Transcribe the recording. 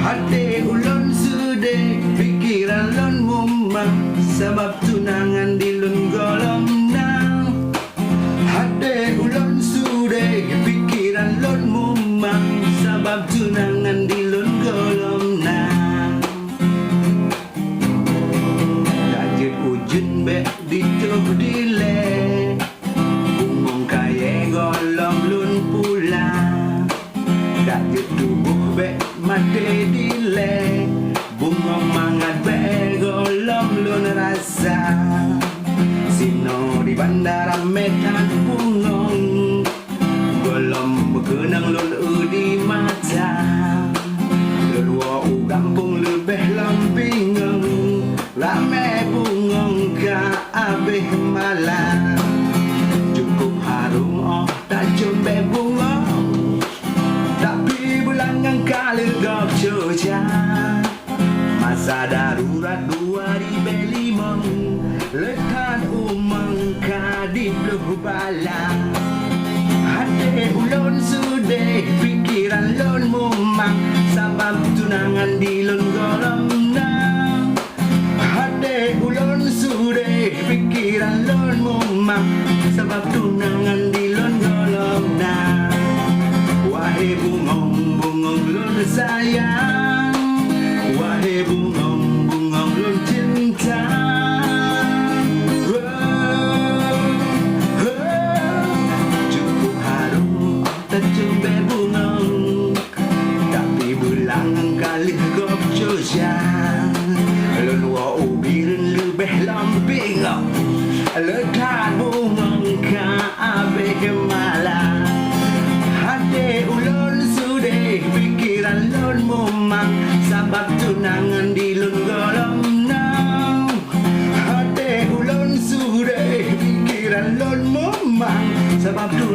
Hati ulun sudah pikiran lun mumang sebab tunangan di lun golong nang. Hati ulun sudah pikiran lun mumang sebab tunangan di lun golong nang. Dajit ujun be dituh dile bungong kaya golong lun pula. Dajit tubuh be mati dile bungong mangat be golong lun rasa. Sino di bandara metan bungong golong bekenang lun udi mata. Lelua u kampung lebih lampingang rame bungong ka abih malam. Cukup harum oh tak jumpa bungong tapi bulan yang kali gok cuaca. Masa darurat 2005 lekat umang ka di beluh bala. Hati ulun sudah pikiran lun mumang sebab tunangan di lun golong nang. Hati ulun sudah pikiran lun mumang sebab tunangan di lun golong nang. Wahai bungong, bungong lun sayang, wahai bungong, bungong lun cinta. Cukup harum tak jumpa bungong tapi bulan kali gok cuaca. Lun wa ubirin lebih lampingang lekat bungong ka abih malam. Hati ulun sudah pikiran lun mumang sebab tunangan di lun golong nang. Hati ulun sudah pikiran lun mumang sebab tunangan